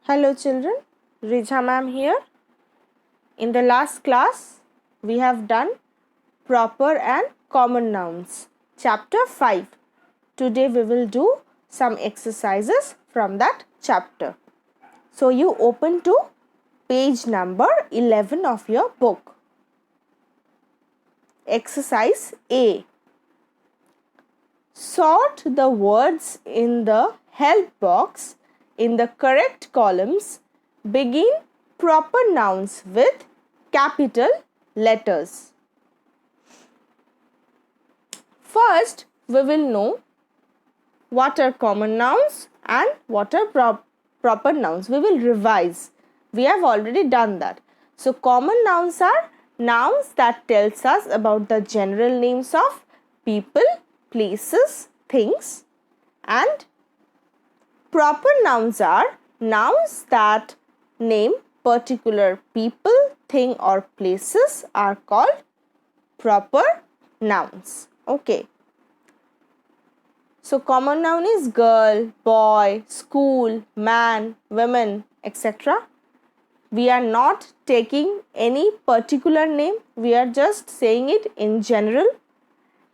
Hello children, Rija ma'am here. In the last class, we have done proper and common nouns. Chapter 5. Today we will do some exercises from that chapter. So you open to page number 11 of your book. Exercise A. Sort the words in the help box in the correct columns. Begin proper nouns with capital letters. First, we will know what are common nouns and what are proper nouns. We will revise. We have already done that. So, common nouns are nouns that tells us about the general names of people, places, things, and proper nouns are nouns that name particular people, thing or places are called proper nouns. Okay. So, common noun is girl, boy, school, man, women, etc. We are not taking any particular name. We are just saying it in general.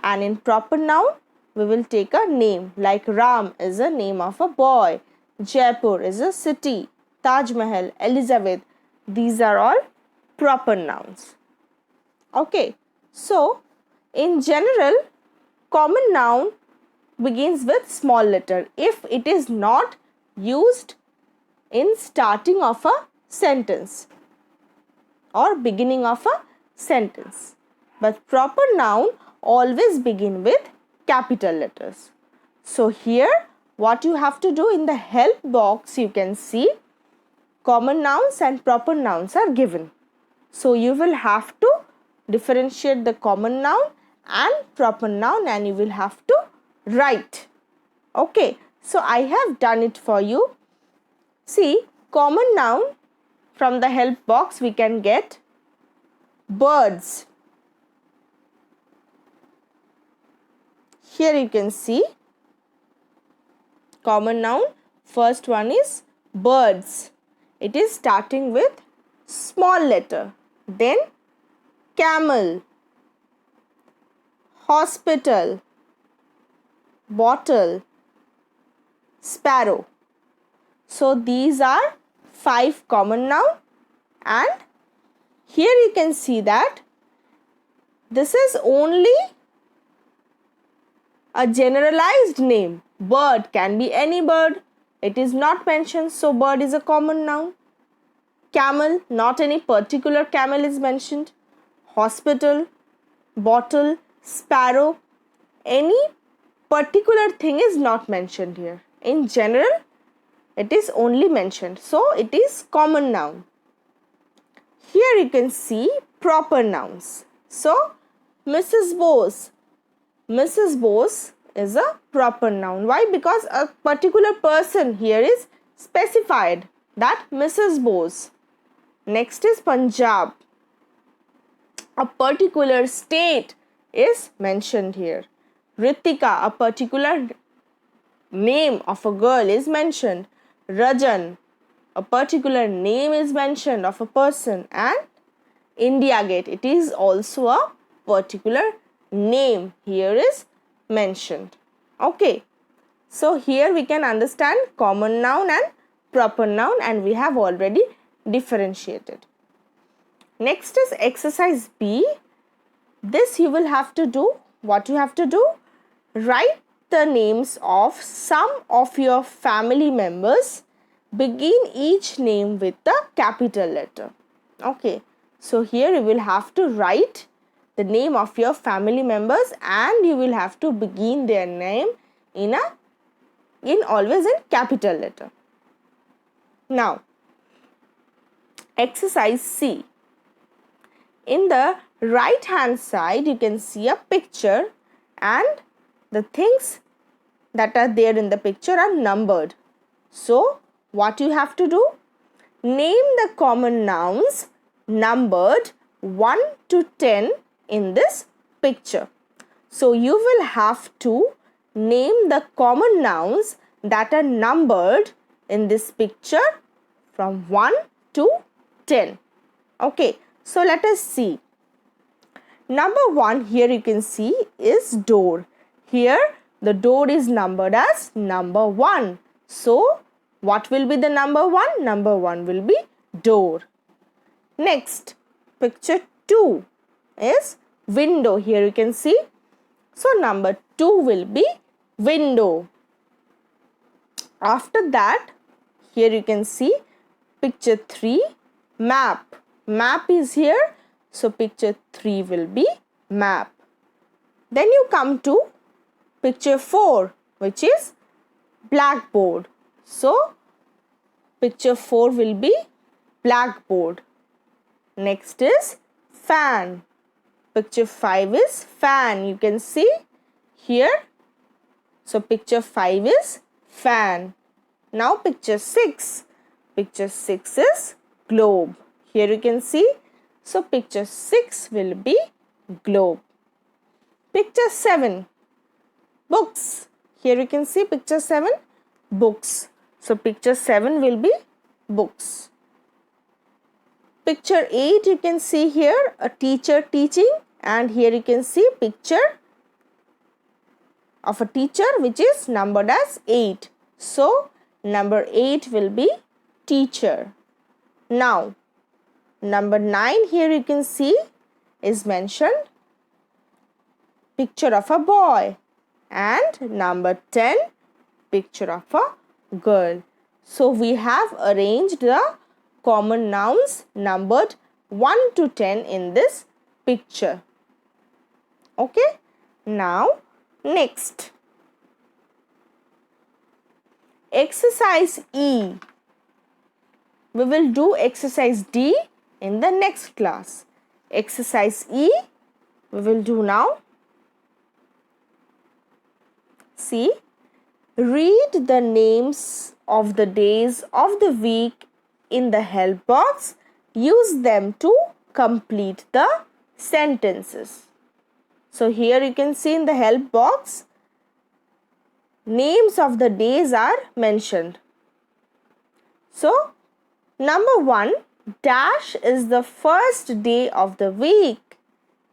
And in proper noun, we will take a name like Ram is a name of a boy. Jaipur is a city. Taj Mahal, Elizabeth. These are all proper nouns. Okay. So, in general, common noun begins with small letter if it is not used in starting of a sentence or beginning of a sentence. But proper noun always begin with capital letters. So here what you have to do in the help box, you can see common nouns and proper nouns are given. So you will have to differentiate the common noun and proper noun and you will have to write. Okay, so I have done it for you. See, common noun from the help box we can get birds. Here you can see common noun. First one is birds. It is starting with small letter. Then camel, hospital, bottle, sparrow. So these are 5 common noun and here you can see that this is only a generalized name. Bird can be any bird. It is not mentioned, so bird is a common noun. Camel, not any particular camel is mentioned. Hospital, bottle, sparrow, any particular thing is not mentioned here. In general, it is only mentioned. So, it is common noun. Here you can see proper nouns. So, Mrs. Bose. Mrs. Bose is a proper noun. Why? Because a particular person here is specified, that Mrs. Bose. Next is Punjab. A particular state is mentioned here. Ritika, a particular name of a girl is mentioned. Rajan, a particular name is mentioned of a person. And India Gate, it is also a particular name here is mentioned. Okay. So here we can understand common noun and proper noun and we have already differentiated. Next is exercise B. This you will have to do. What you have to do? Write the names of some of your family members. Begin each name with the capital letter. Okay. So here you will have to write the name of your family members and you will have to begin their name in always in capital letter. Now, exercise C. In the right hand side, you can see a picture and the things that are there in the picture are numbered. So, what you have to do? Name the common nouns numbered 1 to 10 in this picture. So, you will have to name the common nouns that are numbered in this picture from 1 to 10. Okay, so let us see. Number 1 here you can see is door. Here the door is numbered as number 1. So what will be the number 1? Number 1 will be door. Next, picture 2 is window. Here you can see. So number 2 will be window. After that, here you can see picture 3 map. Map is here. So picture 3 will be map. Then you come to picture 4, which is blackboard. So picture 4 will be blackboard. Next is fan. Picture 5 is fan. You can see here. So picture 5 is fan. Now picture 6. Picture 6 is globe. Here you can see. So picture 6 will be globe. Picture 7. Books. Here you can see picture 7. Books. So picture 7 will be books. Picture 8 you can see here a teacher teaching, and here you can see picture of a teacher which is numbered as 8. So number 8 will be teacher. Now number 9 here you can see is mentioned picture of a boy, and number 10 picture of a girl. So we have arranged the common nouns numbered 1 to 10 in this picture. Okay. Now next, exercise E. We will do exercise D in the next class. Exercise E we will do now. See, read the names of the days of the week in the help box. Use them to complete the sentences. So here you can see in the help box, names of the days are mentioned. So number 1, dash is the first day of the week.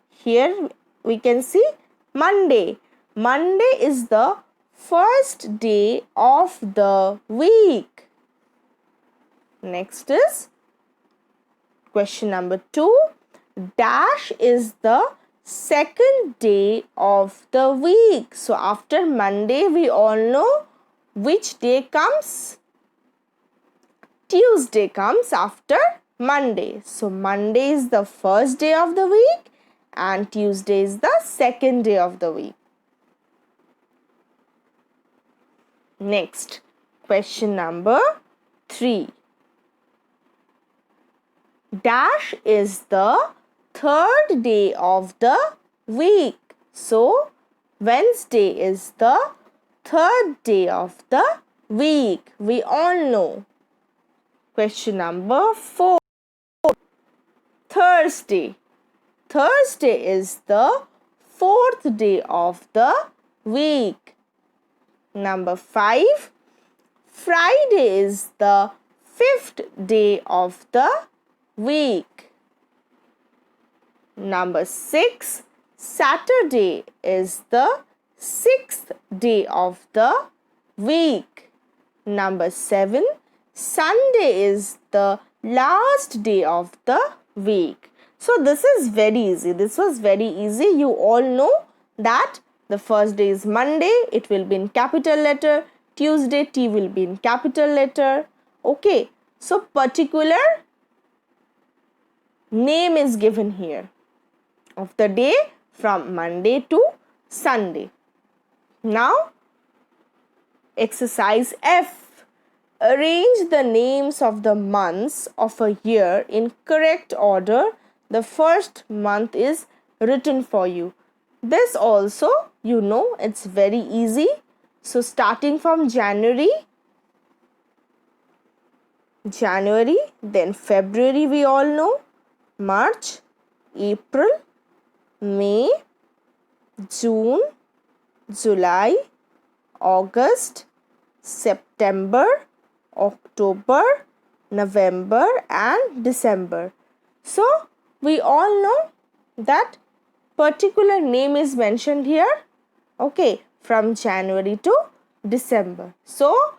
Here we can see Monday. Monday is the first day of the week. Next is question number 2. Dash is the second day of the week. So after Monday we all know which day comes. Tuesday comes after Monday. So Monday is the first day of the week and Tuesday is the second day of the week. Next, question number 3. Dash is the third day of the week. So Wednesday is the third day of the week. We all know. Question number 4. Thursday. Thursday is the fourth day of the week. Number 5. Friday is the fifth day of the week. Number 6. Saturday is the sixth day of the week. Number 7. Sunday is the last day of the week. So this is very easy. This was very easy. You all know that the first day is Monday. It will be in capital letter. Tuesday, T will be in capital letter. Okay. So particular name is given here of the day from Monday to Sunday. Now, exercise F. Arrange the names of the months of a year in correct order. The first month is written for you. This also, you know, it's very easy. So, starting from January, then February we all know, March, April, May, June, July, August, September, October, November and December. So we all know that particular name is mentioned here, okay, from January to December. So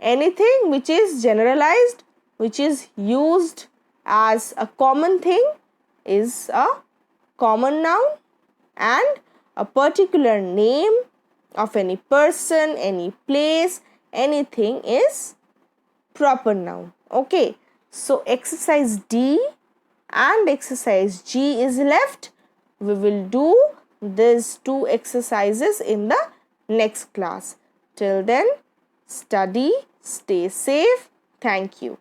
anything which is generalized, which is used as a common thing, is a common noun, and a particular name of any person, any place, anything is proper noun. Okay, so exercise D and exercise G is left. We will do these two exercises in the next class. Till then, study, stay safe. Thank you.